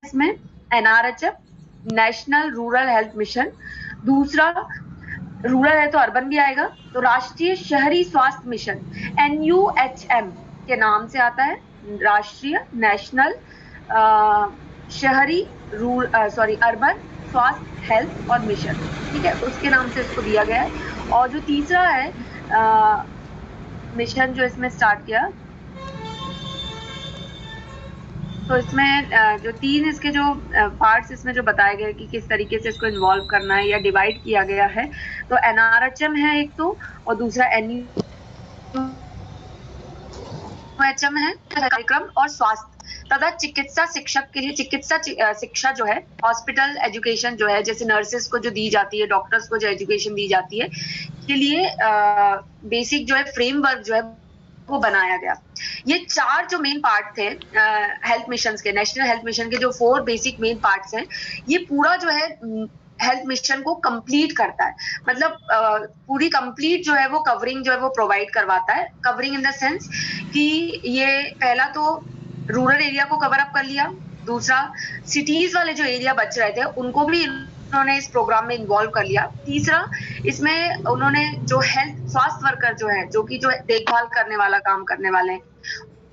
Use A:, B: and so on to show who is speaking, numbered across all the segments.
A: इसमें NRHM, national rural health mission. दूसरा rural है तो अर्बन भी आएगा, तो राष्ट्रीय शहरी स्वास्थ्य मिशन एनयूएचएम के नाम से आता है, राष्ट्रीय नेशनल शहरी अर्बन स्वास्थ्य हेल्थ और मिशन, ठीक है, उसके नाम से इसको दिया गया है। और जो तीसरा है मिशन जो इसमें स्टार्ट किया, तो इसमें जो तीन इसके जो पार्ट्स इसमें जो बताए गए कि किस तरीके से इसको इन्वॉल्व करना है या डिवाइड किया गया है, तो एनआरएचएम है एक तो, और दूसरा एनयूएचएम है कार्यक्रम और स्वास्थ्य तथा चिकित्सा शिक्षक के लिए चिकित्सा शिक्षा जो है, हॉस्पिटल एजुकेशन जो है, जैसे नर्सेस को जो दी जाती है, डॉक्टर्स को जो एजुकेशन दी जाती है, के लिए बेसिक जो है फ्रेमवर्क जो है वो बनाया गया। ये चार जो मेन पार्ट थे हेल्थ मिशन के, नेशनल हेल्थ मिशन के जो 4 बेसिक मेन पार्ट्स हैं, ये पूरा जो है हेल्थ मिशन को कंप्लीट करता है। मतलब पूरी कंप्लीट जो है वो कवरिंग जो है वो प्रोवाइड करवाता है। कवरिंग इन द सेंस कि ये पहला तो रूरल एरिया को कवर अप कर लिया, दूसरा सिटीज वाले जो एरिया बच रहे थे उनको भी उन्होंने इस प्रोग्राम में इन्वॉल्व कर लिया, तीसरा इसमें उन्होंने जो हेल्थ स्वास्थ्य वर्कर जो है, जो कि जो देखभाल करने वाला काम करने वाले हैं,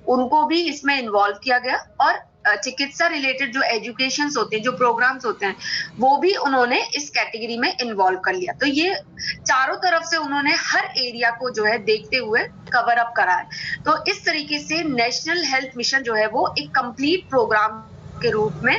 A: उनको भी इसमें इन्वॉल्व किया गया, और चिकित्सा रिलेटेड जो एजुकेशन होते हैं, जो प्रोग्राम्स होते हैं, वो भी उन्होंने इस कैटेगरी में इन्वॉल्व कर लिया। तो ये चारों तरफ से उन्होंने हर एरिया को जो है देखते हुए कवर अप करा है। तो इस तरीके से नेशनल हेल्थ मिशन जो है वो एक कंप्लीट प्रोग्राम के रूप में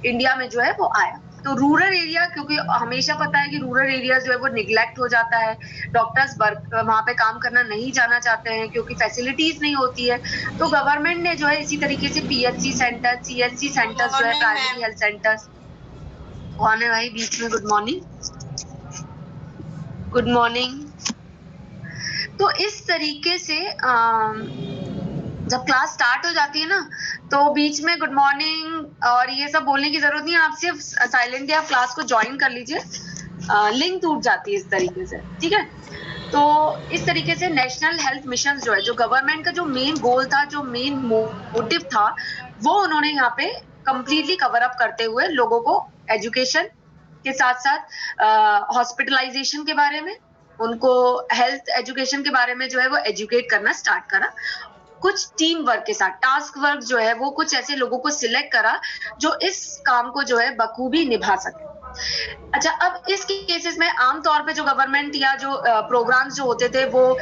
A: इंडिया में जो है वो आया। तो रूरल एरिया, क्योंकि हमेशा पता है कि रूरल एरिया जो है वो निग्लेक्ट हो जाता है, डॉक्टर्स वहां पे काम करना नहीं जाना चाहते हैं क्योंकि फैसिलिटीज नहीं होती है, तो गवर्नमेंट ने जो है इसी तरीके से पीएचसी सेंटर, सीएचसी सेंटर्स जो है, प्राइमरी हेल्थ सेंटर्स। कौन है भाई बीच में? Good morning, good morning. तो इस तरीके से जब क्लास स्टार्ट हो जाती है ना, तो बीच में गुड मॉर्निंग और ये सब बोलने की जरूरत नहीं है, आप सिर्फ साइलेंटली आप क्लास को ज्वाइन कर लीजिए, लिंक टूट जाती है इस तरीके से, ठीक है। तो इस तरीके से नेशनल हेल्थ मिशन जो है, जो गवर्नमेंट का जो मेन गोल था, जो मेन मोटिव था, वो उन्होंने यहाँ पे कंप्लीटली कवर अप करते हुए लोगों को एजुकेशन के साथ साथ हॉस्पिटलाइजेशन के बारे में, उनको हेल्थ एजुकेशन के बारे में जो है वो एजुकेट करना स्टार्ट करा। कुछ टीम वर्क के साथ टास्क वर्क जो है वो कुछ ऐसे लोगों को सिलेक्ट करा जो इस काम को जो है बखूबी निभा सके। अच्छा, अब इस केसेस में आमतौर पे जो गवर्नमेंट या जो प्रोग्राम्स जो होते थे वो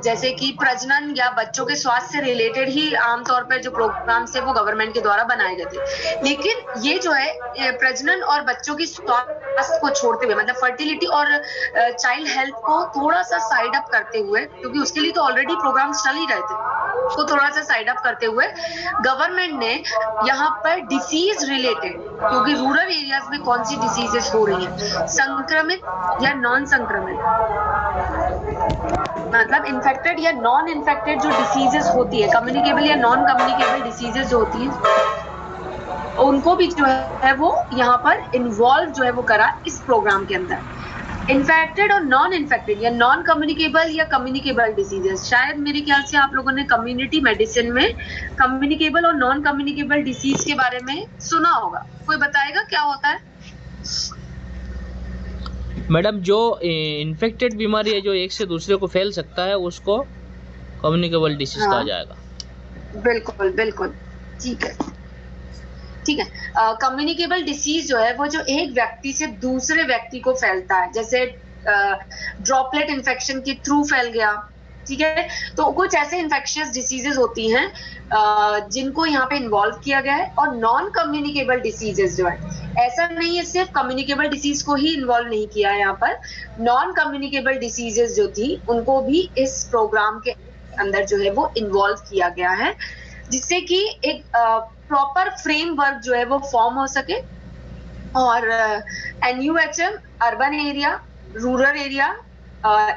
A: जैसे कि प्रजनन या बच्चों के स्वास्थ्य से रिलेटेड ही आमतौर पर जो प्रोग्राम्स थे वो गवर्नमेंट के द्वारा बनाए गए थे। लेकिन ये जो है प्रजनन और बच्चों की स्वास्थ्य को छोड़ते हुए, मतलब फर्टिलिटी और चाइल्ड हेल्थ को थोड़ा सा साइड अप करते हुए, क्योंकि उसके लिए तो ऑलरेडी प्रोग्राम्स चल ही रहे थे, तो थोड़ा सा साइड अप करते हुए गवर्नमेंट ने यहाँ पर डिसीज रिलेटेड, क्योंकि रूरल एरियाज में कौन सी डिसीजेस हो रही है, संक्रमित या नॉन संक्रमित, मतलब इन्फेक्टेड या नॉन इन्फेक्टेड जो डिसीजेस होती है, कम्युनिकेबल या नॉन कम्युनिकेबल डिसीजेस जो होती है, उनको भी जो है वो यहाँ पर इन्वॉल्व जो है वो करा इस प्रोग्राम के अंदर। इन्फेक्टेड और नॉन इन्फेक्टेड या नॉन कम्युनिकेबल या कम्युनिकेबल डिसीजेस, शायद मेरे ख्याल से आप लोगों ने कम्युनिटी मेडिसिन में कम्युनिकेबल और नॉन कम्युनिकेबल डिसीज के बारे में सुना होगा। कोई बताएगा क्या होता है?
B: मैडम, जो इन्फेक्टेड बीमारी है जो एक से दूसरे को फैल सकता है उसको कम्युनिकेबल डिसीज कहा जाएगा।
A: बिल्कुल बिल्कुल, ठीक है ठीक है। कम्युनिकेबल डिसीज जो है वो जो एक व्यक्ति से दूसरे व्यक्ति को फैलता है, जैसे ड्रॉपलेट इन्फेक्शन के थ्रू फैल गया, ठीक है। तो कुछ ऐसे इन्फेक्शियस डिसीजेस होती हैं जिनको यहाँ पे इन्वॉल्व किया गया है। और नॉन कम्युनिकेबल डिसीजेस जो है, ऐसा नहीं है सिर्फ कम्युनिकेबल डिसीज को ही इन्वॉल्व नहीं किया है, यहाँ पर नॉन कम्युनिकेबल डिसीजेस जो थी उनको भी इस प्रोग्राम के अंदर जो है वो इन्वॉल्व किया गया है, जिससे कि एक प्रॉपर फ्रेमवर्क जो है वो फॉर्म हो सके और NUHM urban area, rural area,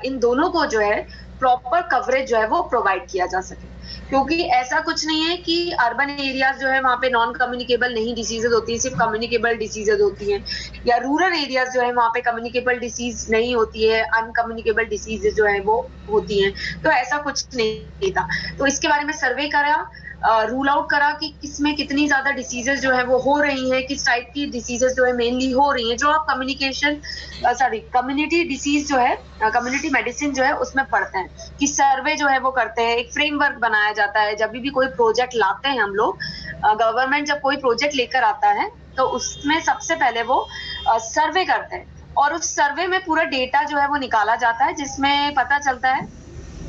A: इन दोनों को जो है प्रॉपर कवरेज जो है वो प्रोवाइड किया जा सके। क्योंकि ऐसा कुछ नहीं है कि अर्बन एरियाज जो है वहां पे नॉन कम्युनिकेबल नहीं डिसीजेज होती है, सिर्फ कम्युनिकेबल डिसीजेज होती हैं, या रूरल एरियाज जो है वहां पे कम्युनिकेबल डिसीज नहीं होती है, अनकम्युनिकेबल डिसीजेज जो है वो होती हैं। तो ऐसा कुछ नहीं था। तो इसके बारे में सर्वे करा रूल आउट करा कि किसमें कितनी ज्यादा डिसीजेस जो है वो हो रही हैं, किस टाइप की डिसीजेस जो है मेनली हो रही हैं, जो आप कम्युनिटी डिसीज जो है, कम्युनिटी मेडिसिन जो है उसमें पढ़ते हैं कि सर्वे जो है वो करते हैं, एक फ्रेमवर्क बनाया जाता है। जब भी कोई प्रोजेक्ट लाते हैं हम लोग, गवर्नमेंट जब कोई प्रोजेक्ट लेकर आता है तो उसमें सबसे पहले वो सर्वे करते हैं और उस सर्वे में पूरा डेटा जो है वो निकाला जाता है, जिसमें पता चलता है,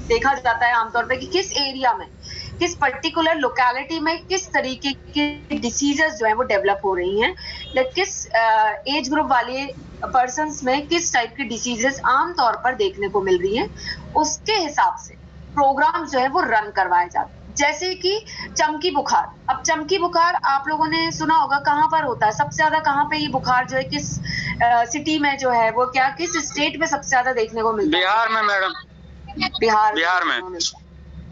A: देखा जाता है आमतौर पे कि किस एरिया में, किस पर्टिकुलर लोकेलिटी में किस तरीके की डिसीजेस जो है वो डेवलप हो रही हैं, किस एज ग्रुप वाले पर्सन्स में किस टाइप की डिसीजेस आमतौर पर देखने को मिल रही हैं। उसके हिसाब से प्रोग्राम जो है वो रन करवाए जाते हैं। जैसे कि चमकी बुखार, अब चमकी बुखार आप लोगों ने सुना होगा, कहाँ पर होता है सबसे ज्यादा, कहाँ पे ये बुखार जो है किस सिटी में जो है वो, क्या किस स्टेट में सबसे ज्यादा देखने को मिलता है?
C: बिहार में मैडम, बिहार में।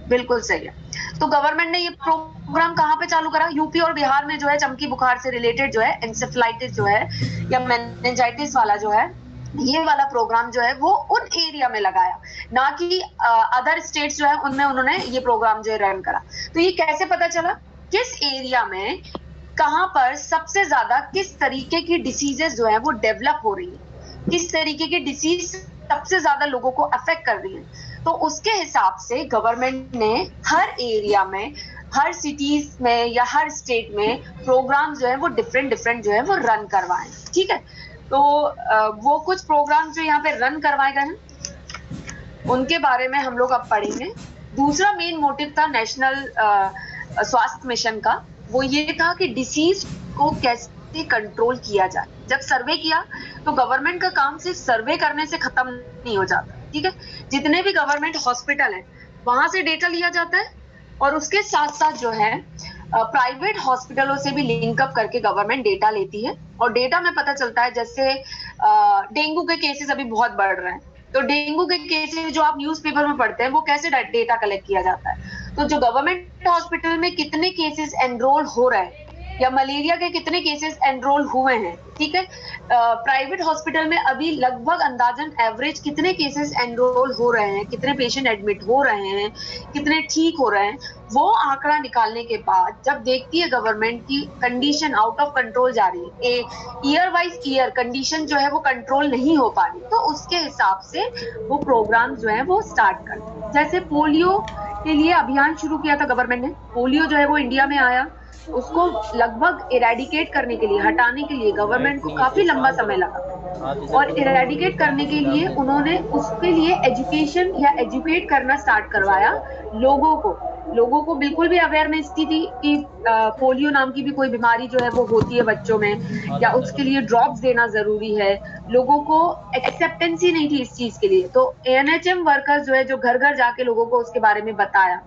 A: बिल्कुल सही है। तो गवर्नमेंट ने ये प्रोग्राम कहाँ पे चालू करा? यूपी और बिहार में जो है चमकी बुखार से रिलेटेड जो है एंसेफेलाइटिस जो है या मेनिंजाइटिस वाला जो है, ये वाला प्रोग्राम जो है वो उन एरिया में लगाया, ना कि अदर स्टेट्स जो है उनमें उन्होंने ये प्रोग्राम जो है रन करा। तो ये कैसे पता चला किस एरिया में कहाँ पर सबसे ज्यादा किस तरीके की डिसीजेस जो है वो डेवलप हो रही है, किस तरीके की डिसीज सबसे ज्यादा लोगों को अफेक्ट कर रही है। तो उसके हिसाब से गवर्नमेंट ने हर एरिया में, हर सिटीज में या हर स्टेट में प्रोग्राम जो है वो डिफरेंट जो है वो रन करवाए। ठीक है, तो वो कुछ प्रोग्राम जो यहाँ पे रन करवाए गए हैं उनके बारे में हम लोग अब पढ़ेंगे। दूसरा मेन मोटिव था नेशनल स्वास्थ्य मिशन का, वो ये था कि डिसीज को कैसे कंट्रोल किया जाए। जब सर्वे किया तो गवर्नमेंट का काम सिर्फ सर्वे करने से खत्म नहीं हो जाता। ठीक है, जितने भी गवर्नमेंट हॉस्पिटल है वहां से डेटा लिया जाता है और उसके साथ साथ जो है प्राइवेट हॉस्पिटलों से भी लिंकअप करके गवर्नमेंट डेटा लेती है और डेटा में पता चलता है, जैसे डेंगू के केसेस अभी बहुत बढ़ रहे हैं, तो डेंगू के केसेस जो आप न्यूज़पेपर में पढ़ते हैं वो कैसे डेटा कलेक्ट किया जाता है। तो जो गवर्नमेंट हॉस्पिटल में कितने केसेस एनरोल हो रहे हैं या मलेरिया के कितने केसेस एनरोल हुए हैं, ठीक है, प्राइवेट हॉस्पिटल में अभी लगभग अंदाजन एवरेज कितने केसेस एनरोल हो रहे हैं, कितने पेशेंट एडमिट हो रहे हैं, कितने ठीक हो रहे हैं, वो आंकड़ा निकालने के बाद जब देखती है गवर्नमेंट की कंडीशन आउट ऑफ कंट्रोल जा रही है, ईयर वाइज ईयर कंडीशन जो है वो कंट्रोल नहीं हो पा रही, तो उसके हिसाब से वो प्रोग्राम जो है वो स्टार्ट करते हैं। जैसे पोलियो के लिए अभियान शुरू किया था गवर्नमेंट ने, पोलियो जो है वो इंडिया में आया, उसको लगभग इरेडिकेट करने के लिए, हटाने के लिए गवर्नमेंट को काफी लंबा समय लगा और इरेडिकेट करने के लिए उन्होंने उसके लिए एजुकेशन या एजुकेट करना स्टार्ट करवाया लोगों को बिल्कुल भी अवेयरनेस थी कि पोलियो नाम की भी कोई बीमारी जो है वो होती है बच्चों में या उसके लिए ड्रॉप्स देना जरूरी है, लोगों को एक्सेप्टेंस ही नहीं थी इस चीज के लिए। तो एएनएचएम वर्कर्स जो है जो घर घर जाके लोगों को उसके बारे में बताया,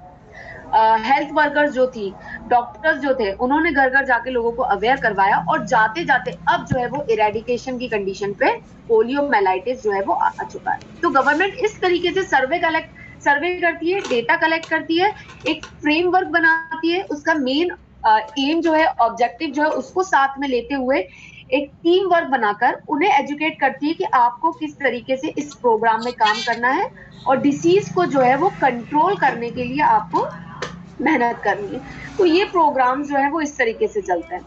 A: हेल्थ वर्कर्स जो थी, डॉक्टर्स जो थे, उन्होंने घर घर जाके लोगों को अवेयर करवाया और जाते जाते अब जो है वो इरेडिकेशन की कंडीशन पे पोलियोमाइलाइटिस जो है वो आ चुका है। तो गवर्नमेंट इस तरीके से सर्वे करती है, डेटा कलेक्ट करती है, एक फ्रेमवर्क बनाती है, उसका मेन एम जो है, ऑब्जेक्टिव जो है उसको साथ में लेते हुए एक टीम वर्क बनाकर उन्हें एजुकेट करती है कि आपको किस तरीके से इस प्रोग्राम में काम करना है और डिसीज को जो है वो कंट्रोल करने के लिए आपको मेहनत करनी है। तो ये प्रोग्राम जो है वो इस तरीके से चलता है।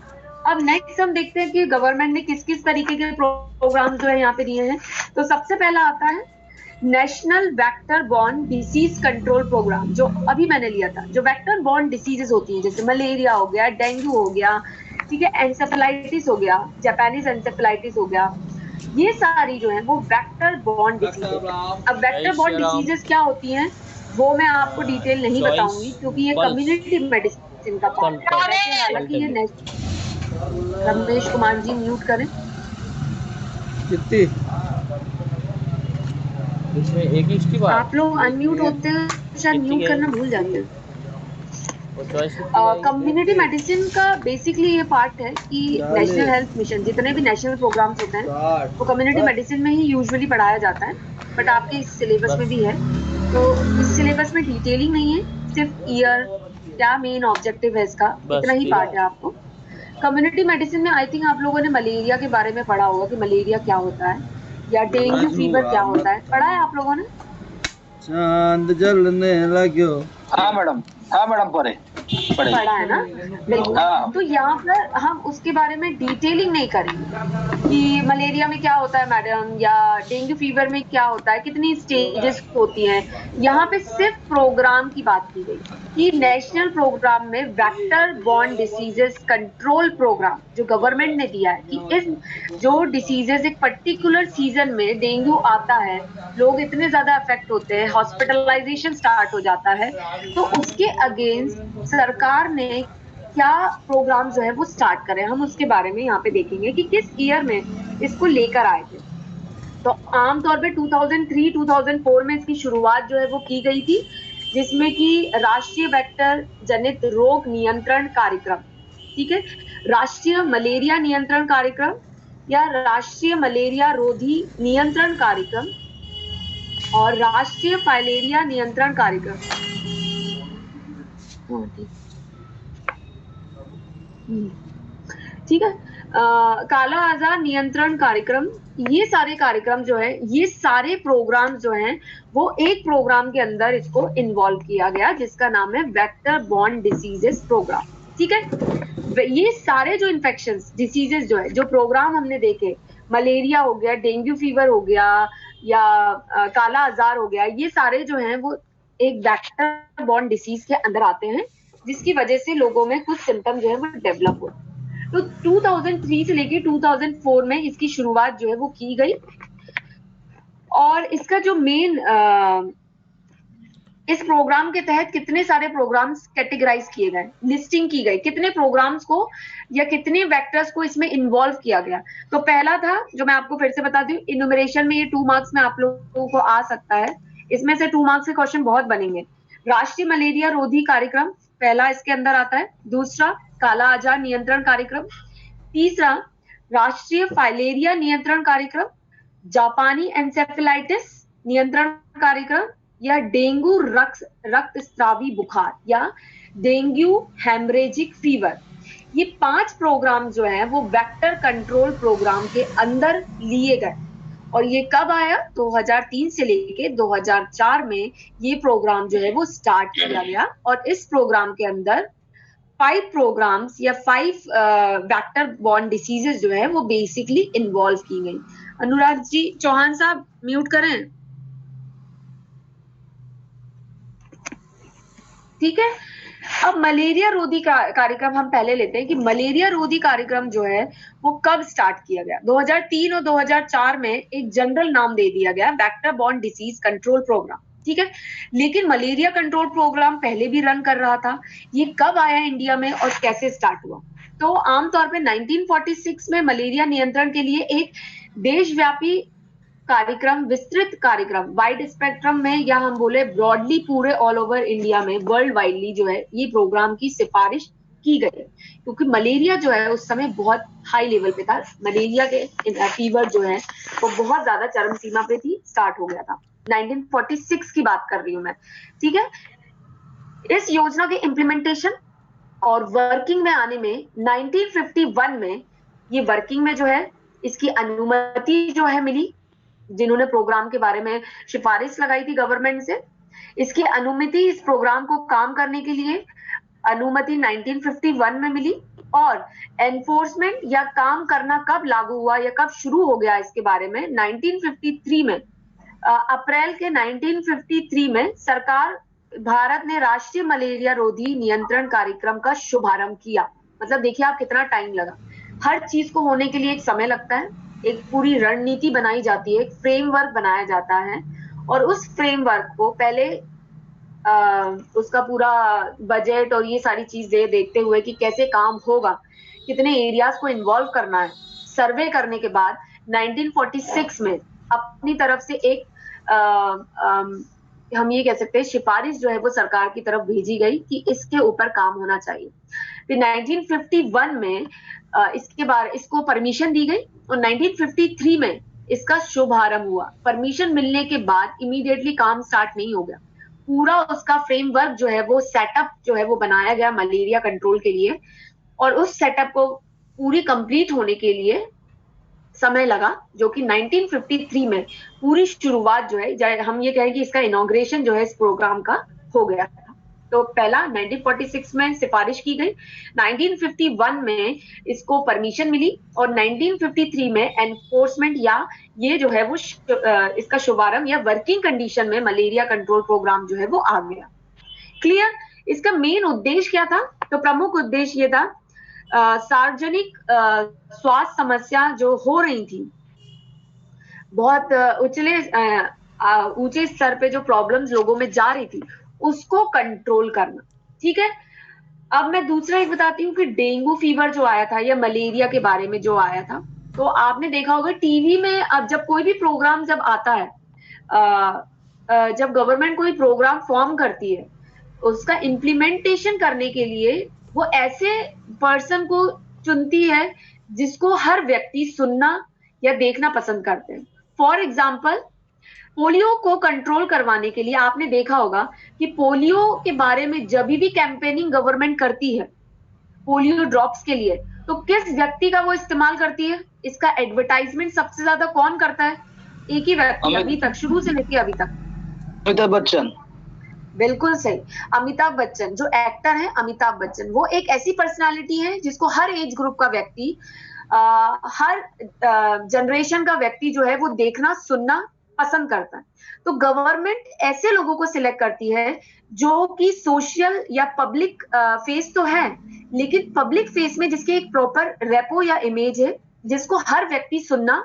A: अब नेक्स्ट हम देखते हैं कि गवर्नमेंट ने किस किस तरीके के प्रोग्राम जो है यहाँ पे दिए हैं। तो सबसे पहला आता है national vector borne disease control programme, जो अभी मैंने लिया था। जो वेक्टर बॉर्न डिसीजेस होती हैं, जैसे मलेरिया हो गया, डेंगू हो गया, ठीक है, एंसेफेलाइटिस हो गया, जापानीज एंसेफेलाइटिस हो गया, ये सारी जो है वो वेक्टर बॉर्न डिसीजेस। अब वेक्टर बॉर्न डिसीजेस क्या होती हैं वो मैं आपको डिटेल नहीं बताऊंगी क्योंकि ये कम्युनिटी मेडिसिन का पार्ट है। हालांकि ये रमेश कुमार जी म्यूट करें।
B: कितनी इसमें एक इसकी बात
A: आप लोग अनम्यूट होते हैं, शायद म्यूट करना भूल जाते हैं। कम्युनिटी मेडिसिन का बेसिकली ये पार्ट है कि नेशनल हेल्थ मिशन, जितने भी नेशनल प्रोग्राम्स होते हैं वो कम्युनिटी मेडिसिन में ही यूजुअली पढ़ाया जाता है, बट आपके इस सिलेबस में भी है। तो इस सिलेबस में डिटेलिंग नहीं है, सिर्फ ईयर क्या मेन ऑब्जेक्टिव है इसका, इतना ही पार्ट है आपको। कम्युनिटी मेडिसिन में आई थिंक आप लोगों ने मलेरिया के बारे में पढ़ा होगा कि मलेरिया क्या होता है या डेंगू फीवर क्या होता है, पढ़ा है आप लोगों ने?
D: चांद जलने लग्यो।
C: हाँ मैडम पढ़े।
A: पढ़ा है ना, बिल्कुल।
C: हाँ।
A: तो यहाँ पर हम उसके बारे में डिटेलिंग नहीं करेंगे कि मलेरिया में क्या होता है मैडम, या डेंगू फीवर में क्या होता है, कितनी स्टेजेस होती हैं। यहाँ पे सिर्फ प्रोग्राम की बात की गई कि नेशनल प्रोग्राम में vector borne diseases control programme जो गवर्नमेंट ने दिया है कि इस जो डिसीजेस एक पर्टिकुलर सीजन में डेंगू आता है, लोग इतने ज्यादा अफेक्ट होते हैं, हॉस्पिटलाइजेशन स्टार्ट हो जाता है, तो उसके अगेंस्ट सरकार ने क्या प्रोग्राम जो है वो स्टार्ट करे, हम उसके बारे में यहाँ पे देखेंगे कि किस ईयर में इसको लेकर आए थे। तो आमतौर पे 2003-2004 में इसकी शुरुआत जो है वो की गई थी, जिसमें कि राष्ट्रीय वेक्टर जनित रोग नियंत्रण कार्यक्रम, ठीक है, राष्ट्रीय मलेरिया नियंत्रण कार्यक्रम या राष्ट्रीय मलेरिया रोधी नियंत्रण कार्यक्रम और राष्ट्रीय फाइलेरिया नियंत्रण कार्यक्रम। ठीक है, काला आजार नियंत्रण कार्यक्रम, ये सारे कार्यक्रम जो है, ये सारे प्रोग्राम जो हैं वो एक प्रोग्राम के अंदर इसको इन्वॉल्व किया गया जिसका नाम है वेक्टर बॉर्न डिसीजेस प्रोग्राम। ठीक है, ये सारे जो इन्फेक्शंस डिसीजेस जो है, जो प्रोग्राम हमने देखे, मलेरिया हो गया, डेंगू फीवर हो गया या काला आजार हो गया, ये सारे जो हैं वो एक वेक्टर बॉर्न डिसीज के अंदर आते हैं, जिसकी वजह से लोगों में कुछ सिम्टम जो है वो डेवलप हो। तो 2003 से लेके 2004 में इसकी शुरुआत जो है वो की गई और इसका जो मेन इस प्रोग्राम के तहत कितने सारे प्रोग्राम्स कैटेगराइज किए गए, लिस्टिंग की गई, कितने प्रोग्राम्स को या कितने वेक्टर्स को इसमें इन्वॉल्व किया गया। तो पहला था, जो मैं आपको फिर से बता दूं, इन्यूमरेशन में ये 2 मार्क्स में आप लोगों को आ सकता है, इसमें से 2 मार्क्स के क्वेश्चन बहुत बनेंगे। राष्ट्रीय मलेरिया रोधी कार्यक्रम पहला इसके अंदर आता है, दूसरा काला आजार नियंत्रण कार्यक्रम, तीसरा राष्ट्रीय फाइलेरिया नियंत्रण कार्यक्रम, जापानी एन्सेफेलाइटिस नियंत्रण कार्यक्रम या डेंगू रक्तस्रावी बुखार या डेंगू हेमरेजिक फीवर। ये 5 प्रोग्राम जो है वो वेक्टर कंट्रोल प्रोग्राम के अंदर लिए गए और ये कब आया, 2003 से लेके 2004 में ये प्रोग्राम जो है वो स्टार्ट किया गया और इस प्रोग्राम के अंदर 5 प्रोग्राम्स या 5 वेक्टर बॉर्न डिसीजेस जो है वो बेसिकली इन्वॉल्व की गई। अनुराग जी चौहान साहब म्यूट करें, ठीक है। अब मलेरिया रोधी कार्यक्रम हम पहले लेते हैं कि मलेरिया रोधी कार्यक्रम जो है वो कब स्टार्ट किया गया। 2003 और 2004 में एक जनरल नाम दे दिया गया, vector borne disease control programme, ठीक है। लेकिन मलेरिया कंट्रोल प्रोग्राम पहले भी रन कर रहा था, ये कब आया इंडिया में और कैसे स्टार्ट हुआ। तो आमतौर पे 1946 में मलेरिया नियंत्रण के लिए एक देशव्यापी कार्यक्रम, विस्तृत कार्यक्रम, वाइड स्पेक्ट्रम में या हम बोले ब्रॉडली पूरे ऑल ओवर इंडिया में, वर्ल्ड वाइडली जो है ये प्रोग्राम की सिफारिश की गई, क्योंकि मलेरिया जो है उस समय बहुत हाई लेवल पे था। मलेरिया के फीवर जो है वो बहुत ज्यादा चरम सीमा पे थी, स्टार्ट हो गया था। 1946 की बात कर रही हूँ मैं, ठीक है। इस योजना के इम्प्लीमेंटेशन और वर्किंग में आने में 1951 में ये वर्किंग में जो है इसकी अनुमति जो है मिली, जिन्होंने प्रोग्राम के बारे में सिफारिश लगाई थी गवर्नमेंट से, इसकी अनुमति इस प्रोग्राम को काम करने के लिए अनुमति 1951 में मिली और एनफोर्समेंट या काम करना कब लागू हुआ या कब शुरू हो गया इसके बारे में 1953 में, अप्रैल के 1953 में सरकार भारत ने राष्ट्रीय मलेरिया रोधी नियंत्रण कार्यक्रम का शुभारंभ किया। मतलब देखिए आप कितना टाइम लगा, हर चीज को होने के लिए एक समय लगता है, एक पूरी रणनीति बनाई जाती है, एक फ्रेमवर्क बनाया जाता है और उस फ्रेमवर्क को पहले उसका पूरा बजट और ये सारी चीजें देखते हुए कि कैसे काम होगा, कितने एरियाज को इन्वॉल्व करना है, सर्वे करने के बाद 1946 में अपनी तरफ से एक हम ये कह सकते हैं सिफारिश जो है वो सरकार की तरफ भेजी गई कि इसके ऊपर काम होना चाहिए। फिर 1951 में इसको परमिशन दी गई और 1953 में इसका शुभारंभ हुआ। परमिशन मिलने के बाद इमीडिएटली काम स्टार्ट नहीं हो गया, पूरा उसका फ्रेमवर्क जो है वो सेटअप जो है वो बनाया गया मलेरिया कंट्रोल के लिए और उस सेटअप को पूरी कंप्लीट होने के लिए समय लगा, जो कि 1953 में पूरी शुरुआत जो है हम ये कहें कि इसका इनॉग्रेशन जो है इस प्रोग्राम का हो गया था। तो पहला 1946 में सिफारिश की गई, 1951 में इसको परमिशन मिली और 1953 में एनफोर्समेंट या ये जो है वो इसका शुभारंभ या वर्किंग कंडीशन में मलेरिया कंट्रोल प्रोग्राम जो है वो आ गया। क्लियर? इसका मेन उद्देश्य क्या था? तो प्रमुख उद्देश्य ये था सार्वजनिक स्वास्थ्य समस्या जो हो रही थी, बहुत ऊंचे स्तर पे जो प्रॉब्लम्स लोगों में जा रही थी उसको कंट्रोल करना। ठीक है, अब मैं दूसरा एक बताती हूँ कि डेंगू फीवर जो आया था या मलेरिया के बारे में जो आया था, तो आपने देखा होगा टीवी में अब जब कोई भी प्रोग्राम जब आता है, जब गवर्नमेंट कोई प्रोग्राम फॉर्म करती है, उसका इम्प्लीमेंटेशन करने के लिए वो ऐसे पर्सन को चुनती है जिसको हर व्यक्ति सुनना या देखना पसंद करते हैं। फॉर एग्जाम्पल, पोलियो को कंट्रोल करवाने के लिए आपने देखा होगा कि पोलियो के बारे में जब भी कैंपेनिंग गवर्नमेंट करती है पोलियो ड्रॉप्स के लिए, तो किस व्यक्ति का वो इस्तेमाल करती है? इसका एडवर्टाइजमेंट सबसे ज्यादा कौन करता है? एक ही व्यक्ति अभी तक, शुरू से लेकर अभी तक,
C: अमिताभ बच्चन।
A: बिल्कुल सही, अमिताभ बच्चन। जो एक्टर है अमिताभ बच्चन, वो एक ऐसी पर्सनालिटी है जिसको हर एज ग्रुप का व्यक्ति, हर जनरेशन का व्यक्ति जो है वो देखना सुनना पसंद करता है। तो गवर्नमेंट ऐसे लोगों को सिलेक्ट करती है जो कि सोशल या पब्लिक फेस तो है, लेकिन पब्लिक फेस में जिसके एक प्रॉपर रेपो या इमेज है, जिसको हर व्यक्ति सुनना,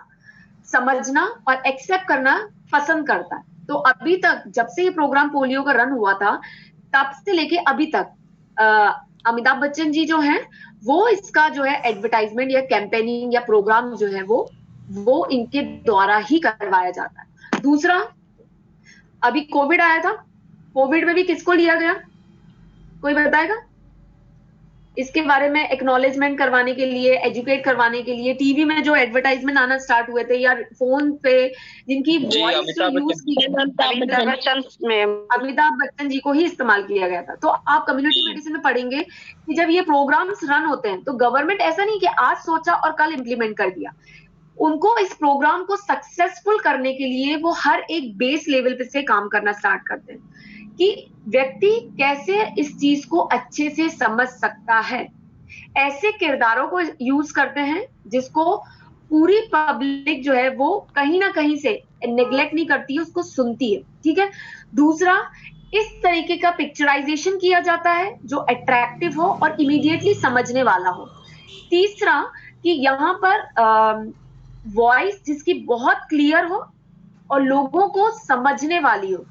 A: समझना और एक्सेप्ट करना पसंद करता है। तो अभी तक जब से ये प्रोग्राम पोलियो का रन हुआ था, तब से लेके अभी तक अमिताभ बच्चन जी जो हैं वो इसका जो है एडवर्टाइजमेंट या कैंपेनिंग या प्रोग्राम जो है वो इनके द्वारा ही करवाया जाता है। दूसरा, अभी कोविड आया था, कोविड में भी किसको लिया गया? कोई बताएगा? इसके बारे में एक्नॉलेजमेंट करवाने के लिए, एजुकेट करवाने के लिए टीवी में जो एडवर्टाइजमेंट आना स्टार्ट हुए थे या फोन पे जिनकी वॉइस यूज की गई, अमिताभ बच्चन जी को ही इस्तेमाल किया गया था। तो आप कम्युनिटी मेडिसिन में पढ़ेंगे कि जब ये प्रोग्राम्स रन होते हैं तो गवर्नमेंट ऐसा नहीं कि आज सोचा और कल इम्प्लीमेंट कर दिया, उनको इस प्रोग्राम को सक्सेसफुल करने के लिए वो हर एक बेस लेवल पे से काम करना स्टार्ट करते हैं कि व्यक्ति कैसे इस चीज को अच्छे से समझ सकता है। ऐसे किरदारों को यूज करते हैं जिसको पूरी पब्लिक जो है वो कहीं ना कहीं से नेग्लेक्ट नहीं करती है, उसको सुनती है। ठीक है, दूसरा, इस तरीके का पिक्चराइजेशन किया जाता है जो अट्रैक्टिव हो और इमीडिएटली समझने वाला हो। तीसरा, कि यहाँ पर वॉइस जिसकी बहुत क्लियर हो और लोगों को समझने वाली हो।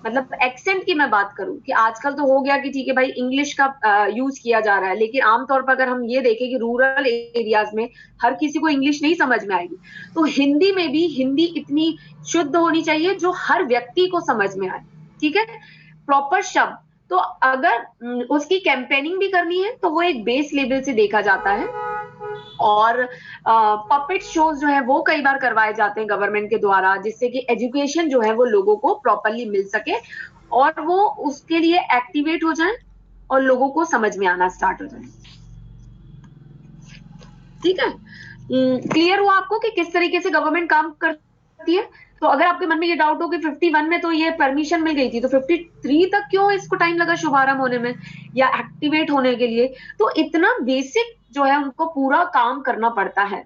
A: मतलब एक्सेंट की मैं बात करूं कि आजकल तो हो गया कि ठीक है भाई इंग्लिश का यूज किया जा रहा है, लेकिन आमतौर पर अगर हम ये देखें कि रूरल एरियाज में हर किसी को इंग्लिश नहीं समझ में आएगी, तो हिंदी में भी हिंदी इतनी शुद्ध होनी चाहिए जो हर व्यक्ति को समझ में आए। ठीक है, प्रॉपर शब्द। तो अगर उसकी कैंपेनिंग भी करनी है तो वो एक बेस लेवल से देखा जाता है। और पपेट शोज जो है वो कई बार करवाए जाते हैं गवर्नमेंट के द्वारा, जिससे कि एजुकेशन जो है वो लोगों को प्रॉपरली मिल सके और वो उसके लिए एक्टिवेट हो जाए और लोगों को समझ में आना स्टार्ट हो जाए। ठीक है, क्लियर हुआ आपको कि किस तरीके से गवर्नमेंट काम करती है? तो अगर आपके मन में ये डाउट हो कि 51 में तो ये परमिशन मिल गई थी, तो 53 तक क्यों इसको टाइम लगा शुभारंभ होने में या एक्टिवेट होने के लिए? तो इतना बेसिक जो है उनको पूरा काम करना पड़ता है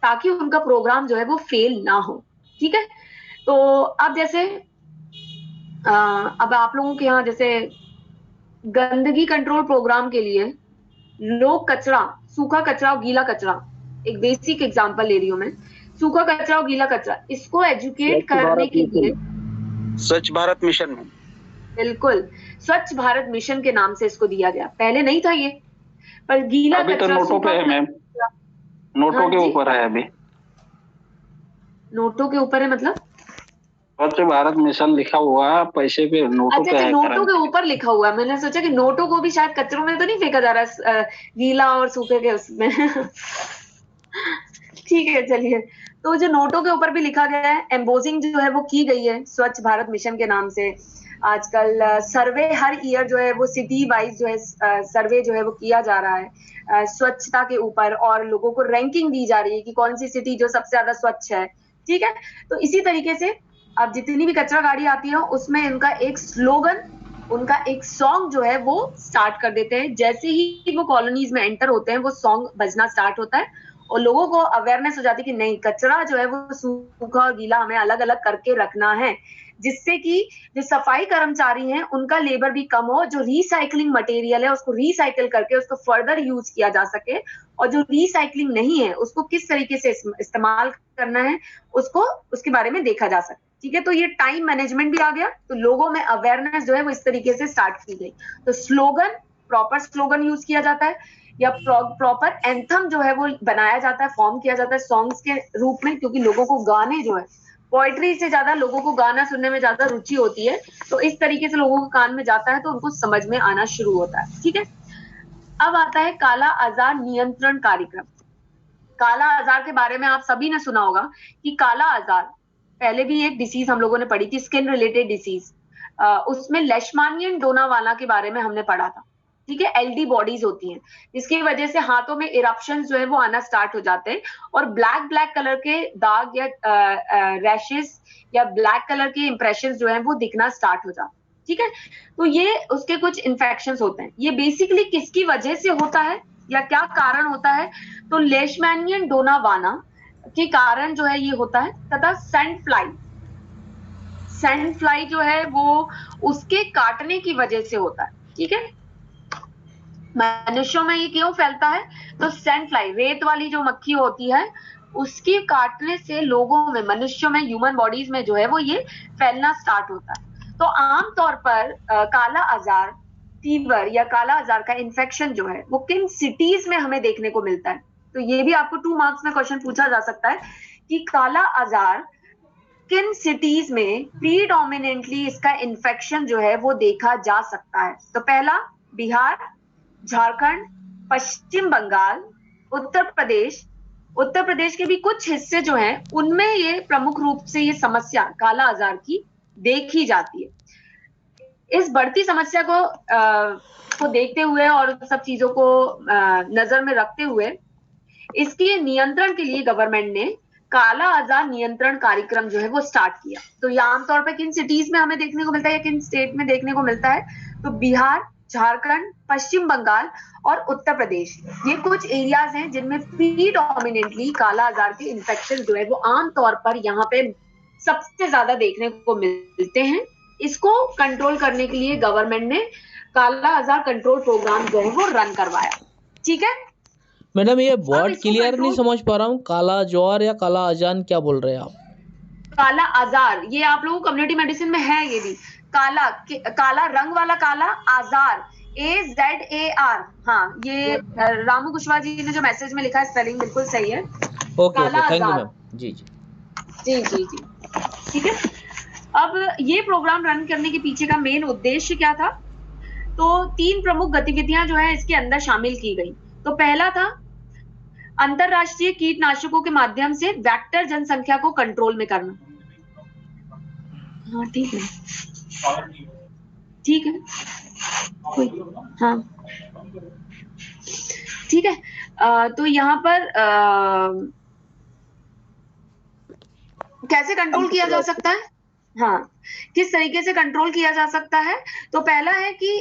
A: ताकि उनका प्रोग्राम जो है वो फेल ना हो। ठीक है, तो अब जैसे अब आप लोगों के यहाँ जैसे गंदगी कंट्रोल प्रोग्राम के लिए लोग कचरा, सूखा कचरा और गीला कचरा, एक बेसिक एग्जांपल ले रही हूँ मैं, सूखा कचरा और गीला कचरा, इसको एजुकेट करने के लिए
C: स्वच्छ भारत मिशन में,
A: बिल्कुल स्वच्छ भारत मिशन के नाम से इसको दिया गया। पहले नहीं था ये, पर गीला
C: अभी
A: कचरा
C: तो नोटों पे है मैम, नोटों के ऊपर है अभी।
A: नोटों के ऊपर है मतलब
C: स्वच्छ भारत मिशन लिखा हुआ है पैसे पे, नोटों पे है।
A: नोटों के ऊपर लिखा हुआ है। मैंने सोचा कि नोटों को भी शायद कचरों में तो नहीं फेंका जा रहा है, गीला और सूखे के उसमें। ठीक है, चलिए। तो जो नोटों के ऊपर भी लिखा गया है, एम्बोजिंग जो है वो की गई है स्वच्छ भारत मिशन के नाम से। आजकल सर्वे हर ईयर जो है वो सिटी वाइज जो है सर्वे जो है वो किया जा रहा है स्वच्छता के ऊपर, और लोगों को रैंकिंग दी जा रही है कि कौन सी सिटी जो सबसे ज्यादा स्वच्छ है। ठीक है, तो इसी तरीके से अब जितनी भी कचरा गाड़ी आती है उसमें इनका एक स्लोगन उनका एक सॉन्ग जो है वो स्टार्ट कर देते हैं। जैसे ही वो कॉलोनीज में एंटर होते हैं वो सॉन्ग बजना स्टार्ट होता है और लोगों को अवेयरनेस हो जाती है कि नहीं, कचरा जो है वो सूखा और गीला हमें अलग अलग करके रखना है, जिससे कि जो सफाई कर्मचारी हैं उनका लेबर भी कम हो, जो रिसाइकलिंग मटेरियल है उसको रिसाइकल करके उसको फर्दर यूज किया जा सके, और जो रिसाइकलिंग नहीं है उसको किस तरीके से इस्तेमाल करना है उसको उसके बारे में देखा जा सके। ठीक है, तो ये टाइम मैनेजमेंट भी आ गया, तो लोगों में अवेयरनेस जो है वो इस तरीके से स्टार्ट की गई। तो स्लोगन, प्रॉपर स्लोगन यूज किया जाता है, या प्रॉपर एंथम जो है वो बनाया जाता है, फॉर्म किया जाता है सॉन्ग्स के रूप में, क्योंकि लोगों को गाने जो है, पोएट्री से ज्यादा लोगों को गाना सुनने में ज्यादा रुचि होती है, तो इस तरीके से लोगों के कान में जाता है तो उनको समझ में आना शुरू होता है। ठीक है, अब आता है काला आजार नियंत्रण कार्यक्रम। काला आजार के बारे में आप सभी ने सुना होगा कि काला आजार पहले भी एक डिसीज हम लोगों ने पढ़ी थी, स्किन रिलेटेड डिसीज, उसमें लेशमानियन डोनावाला के बारे में हमने पढ़ा था। ठीक है, एलडी बॉडीज होती हैं जिसकी वजह से हाथों में इरप्शन जो है वो आना स्टार्ट हो जाते हैं और ब्लैक ब्लैक कलर के दाग या रैशेस या ब्लैक कलर के इंप्रेशन जो है वो दिखना स्टार्ट हो जाते हैं। ठीक है, तो ये उसके कुछ इन्फेक्शंस होते हैं। ये बेसिकली किसकी वजह से होता है या क्या कारण होता है, तो लेशमैनियन डोनावाना के कारण जो है ये होता है, तथा सैंड फ्लाई जो है वो उसके काटने की वजह से होता है। ठीक है, मनुष्यों में ये क्यों फैलता है, तो सैंड फ्लाई, रेत वाली जो मक्खी होती है, उसके काटने से लोगों में, मनुष्यों में, ह्यूमन बॉडीज में जो है वो ये फैलना स्टार्ट होता है। तो आमतौर पर काला आजार फीवर या काला आजार का इन्फेक्शन जो है वो किन सिटीज में हमें देखने को मिलता है, तो ये भी आपको 2 मार्क्स में क्वेश्चन पूछा जा सकता है कि काला आजार किन सिटीज में प्रीडोमिनेंटली इसका इन्फेक्शन जो है वो देखा जा सकता है। तो पहला बिहार, झारखंड, पश्चिम बंगाल, उत्तर प्रदेश के भी कुछ हिस्से जो हैं उनमें ये प्रमुख रूप से ये समस्या काला आजार की देखी जाती है। इस बढ़ती समस्या को देखते हुए और सब चीजों को नजर में रखते हुए इसके नियंत्रण के लिए गवर्नमेंट ने काला आजार नियंत्रण कार्यक्रम जो है वो स्टार्ट किया। तो ये आमतौर पर किन सिटीज में हमें देखने को मिलता है या किन स्टेट में देखने को मिलता है, तो बिहार, झारखंड, पश्चिम बंगाल और उत्तर प्रदेश, ये कुछ एरियाज हैं जिनमें प्रीडोमिनेंटली काला आजार के इन्फेक्शन जो है वो आमतौर पर यहाँ पे सबसे ज्यादा देखने को मिलते हैं। इसको कंट्रोल करने के लिए गवर्नमेंट ने काला आजार कंट्रोल प्रोग्राम जो है वो रन करवाया। ठीक है
B: मैडम, ये वर्ड क्लियर नहीं समझ पा रहा हूँ, काला ज्वार या काला अजान क्या बोल रहे हैं आप?
A: काला आजार ये आप लोगों को कम्युनिटी मेडिसिन में है, ये भी काला रंग वाला काला, आजार AZAR। हाँ, ये रामू कुशवाहा जी ने जो मैसेज में लिखा है स्पेलिंग बिल्कुल सही है।
B: Okay, thank you ma'am. जी जी
A: जी जी जी, ठीक है। अब ये प्रोग्राम रन करने के पीछे का मेन उद्देश्य क्या था, तो 3 प्रमुख गतिविधियां जो है इसके अंदर शामिल की गई। तो पहला था अंतरराष्ट्रीय कीटनाशकों के माध्यम से वेक्टर जनसंख्या को कंट्रोल में करना। हाँ ठीक है, ठीक है, हाँ ठीक है। तो यहाँ पर कैसे कंट्रोल किया जा सकता है, हाँ किस तरीके से कंट्रोल किया जा सकता है, तो पहला है कि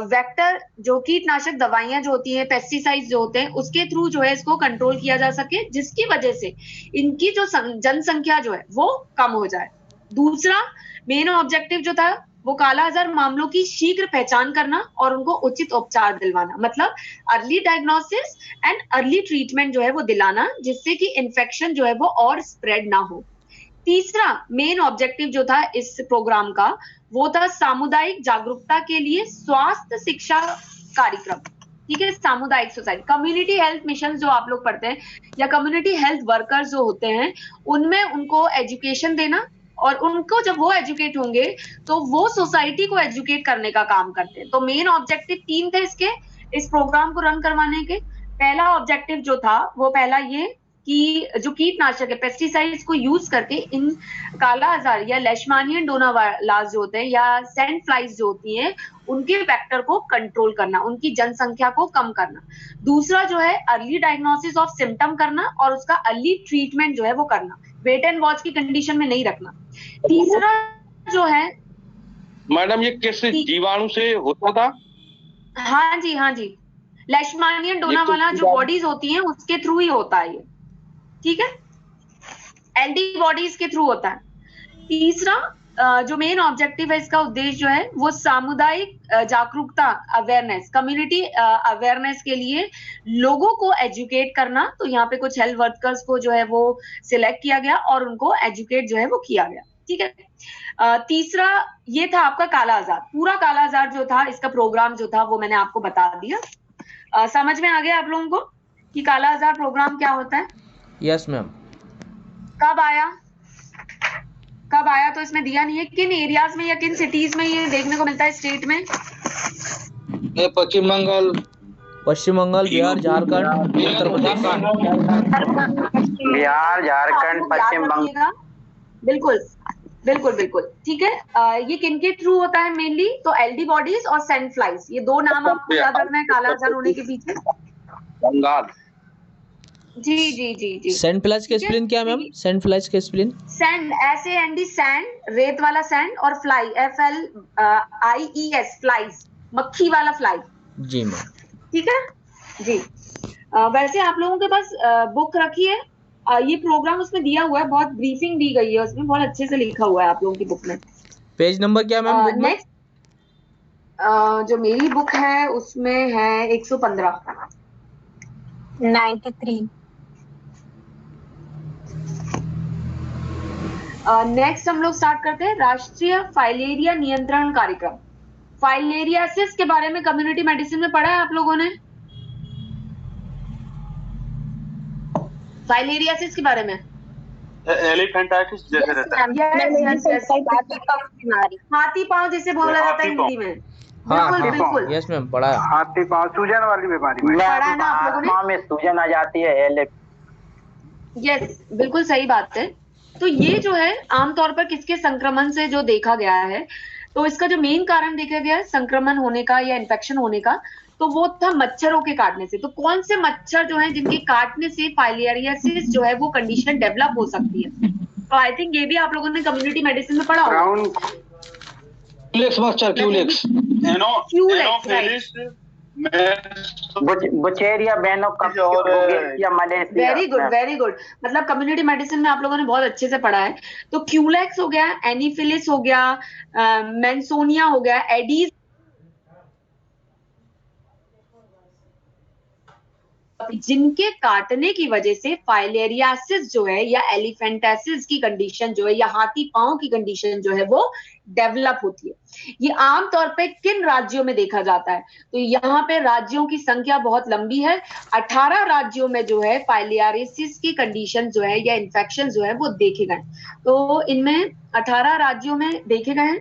A: वेक्टर जो कीटनाशक दवाइयां जो होती हैं, पेस्टिसाइड्स जो होते हैं, उसके थ्रू जो है इसको कंट्रोल किया जा सके, जिसकी वजह से इनकी जो जनसंख्या जो है वो कम हो जाए। दूसरा मेन ऑब्जेक्टिव जो था वो काला आजार मामलों की शीघ्र पहचान करना और उनको उचित उपचार दिलवाना, मतलब early diagnosis and early treatment जो है वो दिलाना, जिससे कि इन्फेक्शन जो है वो और स्प्रेड ना हो। तीसरा मेन ऑब्जेक्टिव जो था इस प्रोग्राम का वो था सामुदायिक जागरूकता के लिए स्वास्थ्य शिक्षा कार्यक्रम। ठीक है, सामुदायिक सोसाइटी, कम्युनिटी हेल्थ मिशन जो आप लोग पढ़ते हैं या कम्युनिटी हेल्थ वर्कर्स जो होते हैं, उनमें उनको एजुकेशन देना, और उनको जब वो एजुकेट होंगे तो वो सोसाइटी को एजुकेट करने का काम करते हैं। तो मेन ऑब्जेक्टिव 3 थे इसके, इस प्रोग्राम को रन करवाने के। पहला ऑब्जेक्टिव जो था वो पहला ये कि जो कीटनाशक है, पेस्टिसाइड्स को यूज करके इन काला आजार या लेशमानियन डोनावाला जो होते हैं या सैंड फ्लाइज जो होती हैं, उनके वेक्टर को कंट्रोल करना, उनकी जनसंख्या को कम करना। दूसरा जो है अर्ली डायग्नोसिस ऑफ सिम्टम करना और उसका अर्ली ट्रीटमेंट जो है वो करना, वेट एंड वॉच की कंडीशन में नहीं रखना। तीसरा जो है
D: मैडम ये किस जीवाणु से होता था?
A: हाँ जी, हाँ जी, लेशमानियन डोनावाला जो बॉडीज होती हैं उसके थ्रू ही होता है ये, ठीक है, एंटीबॉडीज के थ्रू होता है। तीसरा जो मेन ऑब्जेक्टिव है इसका उद्देश्य जो है वो सामुदायिक जागरूकता, अवेयरनेस, कम्युनिटी अवेयरनेस के लिए लोगों को एजुकेट करना। तो यहाँ पे कुछ हेल्थ वर्कर्स को जो है वो सिलेक्ट किया गया और उनको एजुकेट जो है वो किया गया, ठीक है। तीसरा ये था आपका काला आजार, पूरा काला आजार जो था इसका प्रोग्राम जो था वो मैंने आपको बता दिया। समझ में आ गया आप लोगों को कि काला आजार प्रोग्राम क्या होता है?
B: Yes ma'am.
A: कब आया तो इसमें दिया नहीं है, किन एरियाज में या किन सिटीज में ये देखने को मिलता है स्टेट में?
C: पश्चिम बंगाल,
B: बिहार, झारखंड, उत्तर प्रदेश।
E: बिहार, झारखंड, पश्चिम बंगाल।
A: बिल्कुल बिल्कुल बिल्कुल, ठीक है। ये किन के थ्रू होता है मेनली? तो एलडी बॉडीज और सैंड फ्लाइज, ये दो नाम आपको याद रखना है काला आजार होने के पीछे।
C: बंगाल।
A: जी जी जी जी।
B: सैंड फ्लाइज के स्पेलिंग क्या मैम? सैंड फ्लाइज के स्पेलिंग?
A: सैंड, SAND, सैंड, रेत वाला सैंड, और फ्लाई, FLIES, फ्लाइज, मक्खी वाला फ्लाई।
B: जी मैम,
A: ठीक है जी। वैसे आप लोगों के पास बुक रखी है, ये प्रोग्राम उसमें दिया हुआ है, बहुत ब्रीफिंग दी गई है उसमें, बहुत अच्छे से लिखा हुआ है आप लोगों की बुक में।
B: पेज नंबर क्या मैम बुक में?
A: नेक्स्ट जो मेरी बुक है उसमें है 115,
F: 93।
A: नेक्स्ट हम लोग स्टार्ट करते हैं राष्ट्रीय फाइलेरिया नियंत्रण कार्यक्रम। फाइलेरियासिस के बारे में कम्युनिटी मेडिसिन में पढ़ा है आप लोगों ने? फाइलेरियासिस के बारे में?
D: एलिफेंटाइटिस जैसे रहता है,
A: हाथी पांव जिसे बोला जाता है हिंदी में। बिल्कुल बिल्कुल,
B: यस मैम, पढ़ा है।
E: हाथी पांव सूजन वाली बीमारी में
A: पढ़ा है ना आप लोगों ने?
E: पांव में सूजन आ जाती है।
A: यस, बिल्कुल सही बात है। तो ये जो है आमतौर पर किसके संक्रमण से जो देखा गया है, तो इसका जो मेन कारण देखा गया है संक्रमण होने का या इन्फेक्शन होने का, तो वो था मच्छरों के काटने से। तो कौन से मच्छर जो हैं जिनके काटने से फाइलेरियासिस जो है वो कंडीशन डेवलप हो सकती है? तो आई थिंक ये भी आप लोगों ने कम्युनिटी मेडिसिन में पढ़ा होगा।
C: क्यूलेक्स मच्छर, क्यूलेक्स,
E: बुचेरिया, या Malaysia.
A: Very good very good, मतलब कम्युनिटी मेडिसिन में आप लोगों ने बहुत अच्छे से पढ़ा है। तो क्यूलेक्स हो गया, एनीफिलिस हो गया, मेंसोनिया हो गया, एडीज, जिनके काटने की वजह से फाइलेरियासिस जो है या एलिफेंटासिस की कंडीशन जो है या हाथी पांव की कंडीशन जो है वो डेवलप होती है। ये आमतौर पे किन राज्यों में देखा जाता है? तो यहाँ पे राज्यों की संख्या बहुत लंबी है। 18 राज्यों में जो है फाइलेरियासिस की कंडीशन जो है या इन्फेक्शन जो है वो देखे गए। तो इनमें 18 राज्यों में देखे गए हैं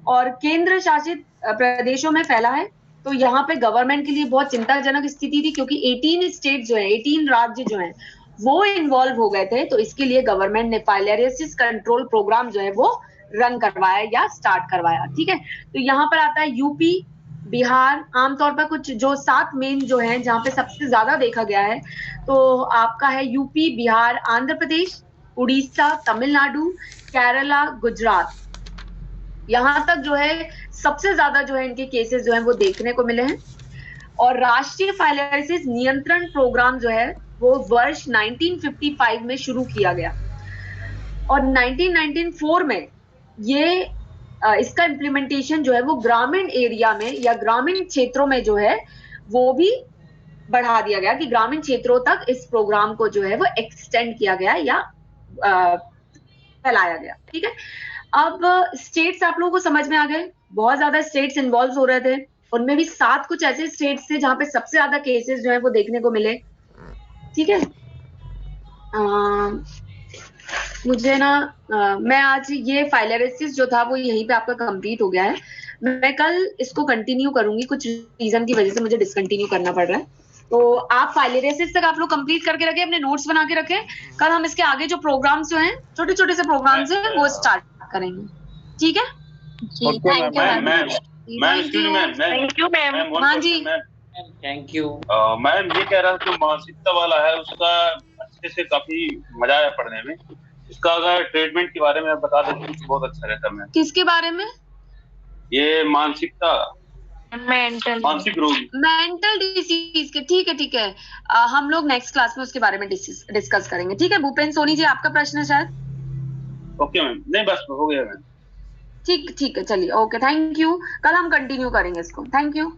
A: और केंद्र शासित प्रदेशों में फैला है। तो यहाँ पे गवर्नमेंट के लिए बहुत चिंताजनक स्थिति थी, क्योंकि 18 स्टेट जो है, 18 राज्य जो हैं वो इन्वॉल्व हो गए थे। तो इसके लिए गवर्नमेंट ने फाइलेरियासिस कंट्रोल प्रोग्राम जो है वो रन करवाया या स्टार्ट करवाया। ठीक है, तो यहाँ पर आता है यूपी, बिहार, आमतौर पर कुछ जो 7 मेन जो हैं जहाँ पे सबसे ज्यादा देखा गया है, तो आपका है यूपी, बिहार, आंध्र प्रदेश, उड़ीसा, तमिलनाडु, केरला, गुजरात। यहाँ तक जो है सबसे ज्यादा जो है इनके केसेस जो है वो देखने को मिले हैं। और राष्ट्रीय फाइलेरियासिस नियंत्रण प्रोग्राम जो है वो वर्ष 1955 में शुरू किया गया और 1994 में ये इसका इम्प्लीमेंटेशन जो है वो ग्रामीण एरिया में या ग्रामीण क्षेत्रों में जो है वो भी बढ़ा दिया गया कि ग्रामीण क्षेत्रों तक इस प्रोग्राम को जो है वो एक्सटेंड किया गया या फैलाया गया। ठीक है, अब स्टेट्स आप लोगों को समझ में आ गए, बहुत ज्यादा स्टेट्स इन्वॉल्व हो रहे थे, उनमें भी 7 कुछ ऐसे स्टेट्स थे जहां पे सबसे ज्यादा केसेस जो है वो देखने को मिले। ठीक है, मुझे ना मैं आज ये फाइलेरियासिस जो था वो यहीं पे आपका कंप्लीट हो गया है। मैं कल इसको कंटिन्यू करूंगी, कुछ रीजन की वजह से मुझे डिसकंटिन्यू करना पड़ रहा है। तो आप फाइलेरियासिस तक आप लोग कंप्लीट करके रखें, अपने नोट्स बना के रखें। कल हम इसके आगे जो प्रोग्राम्स जो हैं, छोटे छोटे से प्रोग्राम्स हैं, वो स्टार्ट करेंगे। ठीक है
F: जी, थैंक यू मैम।
A: हाँ जी,
D: थैंक यू मैम। ये कह रहा था जो मानसिकता वाला है उसका अच्छे से काफी मजा आया पढ़ने में। इसका अगर ट्रीटमेंट के बारे में बता दें तो बहुत अच्छा रहता। मैम
A: किसके बारे में?
D: ये मानसिकता,
F: मेंटल
D: मानसिक रोगी।
A: मेंटल डिसीज के, ठीक है हम लोग नेक्स्ट क्लास में उसके बारे में डिस्कस करेंगे। ठीक है भूपेन सोनी जी, आपका प्रश्न है शायद।
D: ओके मैम, नहीं बस हो गया मैम।
A: ठीक है चलिए, ओके थैंक यू। कल हम कंटिन्यू करेंगे इसको। Thank you.